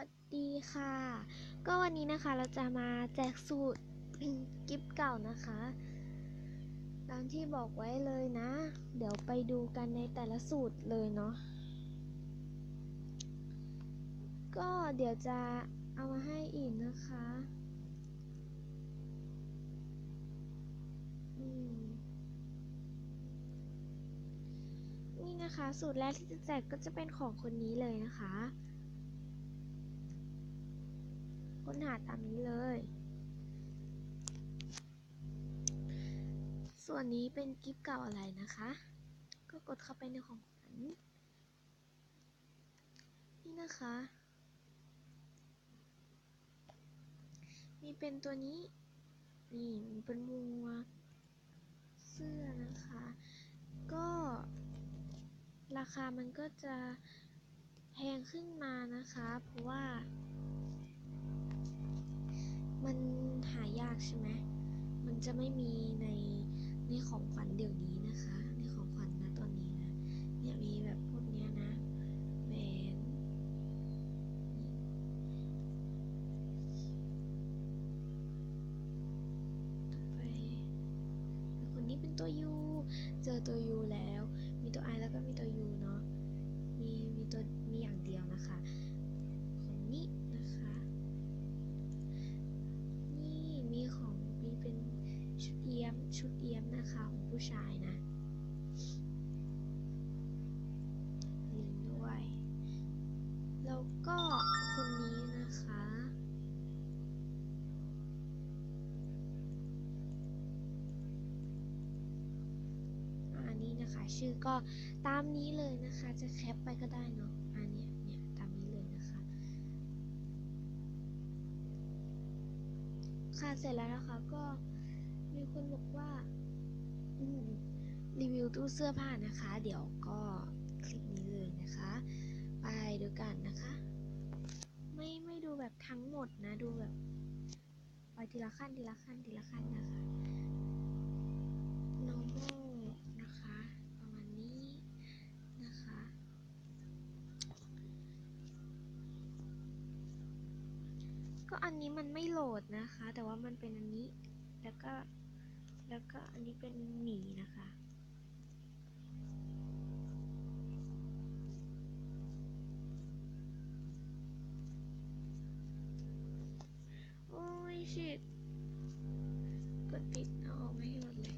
วัสดีค่ะก็วันนี้นะคะเราจะมาแจกสูตร กิฟต์เก่านะคะตามที่บอกไว้เลยนะเดี๋ยวไปดูกันในแต่ละสูตรเลยเนาะก็เดี๋ยวจะเอามาให้อีกนะคะนี่นะคะสูตรแรกที่จะแจกก็จะเป็นของคนนี้เลยนะคะค้นหาตามนี้เลยส่วนนี้เป็นกิฟต์เก่าอะไรนะคะก็กดเข้าไปในของขวัญนี่นะคะมีเป็นตัวนี้นี่มีเป็นหมวกเสื้อนะคะก็ราคามันก็จะแพงขึ้นมานะคะเพราะว่ามันหายากใช่ไหมมันจะไม่มีในของขวัญเดี๋ยวนี้นะคะในของขวัญนะตอนนี้นะเนี่ยมีแบบพวกเนี้ยนะแหวนต่อไปคนนี้เป็นตัวยูเจอตัวยูแล้วมีตัวไอแล้วก็มีตัวยูเนาะมีอย่างเดียวนะคะคนนี้นะคะนี่มีเป็นชุดเอี้ยมนะคะของผู้ชายนะลิงด้วยแล้วก็คนนี้นะคะอันนี้นะคะชื่อก็ตามนี้เลยนะคะจะแคปไปก็ได้เนาะอันนี้เนี่ยตามนี้เลยนะคะค่ะเสร็จแล้วนะคะก็มีคนบอกว่ารีวิวตู้เสื้อผ้านะคะเดี๋ยวก็คลิปนี้เลยนะคะไปดูกันนะคะไม่ดูแบบทั้งหมดนะดูแบบไปทีละขั้นนะคะ normal นะคะประมาณนี้นะคะก็อันนี้มันไม่โหลดนะคะแต่ว่ามันเป็นอันนี้แล้วก็อันนี้เป็นหมีนะคะโอ้ยชิดกดผิดเอาออกไม่ให้หมดเลย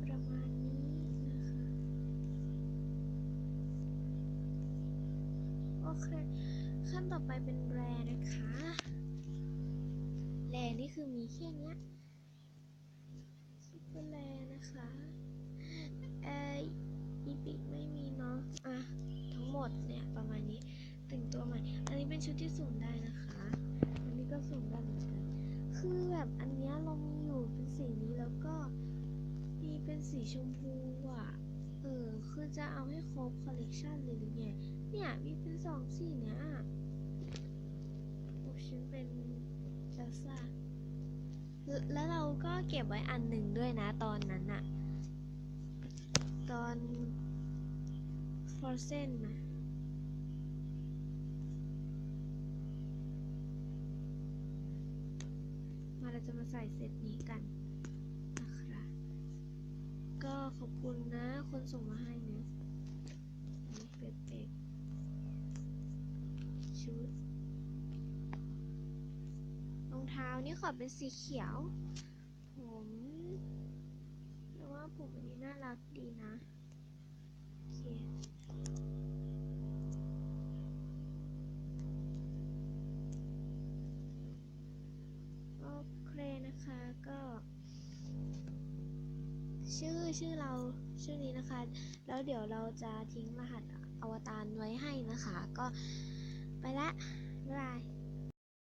ประมาณนี้นะคะโอเคขั้นต่อไปเป็นแรนะคะแรนี่คือมีแค่นี้ซุปเปอร์แรนะคะอีพิกไม่มีเนาะทั้งหมดเนี่ยประมาณนี้แต่งตัวใหม่อันนี้เป็นชุดที่สุ่มได้นะคะอันนี้ก็สุ่มได้เหมือนกันคือแบบอันนี้เรามีอยู่เป็นสีนี้แล้วก็มีเป็นสีชมพูอ่ะคือจะเอาให้ครบคอลเลกชันเลยหรือไงเนี่ยมีเป็น2 สีเนี่ยฉันเป็นเอลซ่าแล้วเราก็เก็บไว้อันหนึ่งด้วยนะตอนนั้นอะตอนฟอร์เซนนะเราจะมาใส่เซตนี้กันนะคะก็ขอบคุณนะคนส่งมาให้นะนี่เป็ดชุดรองเท้านี่ขอเป็นสีเขียวผมแต่ว่าผมอันนี้น่ารักดีนะโอเคนะคะก็ชื่อเราชื่อนี้นะคะแล้วเดี๋ยวเราจะทิ้งรหัสอวตารไว้ให้นะคะก็ไปละบ๊ายบาย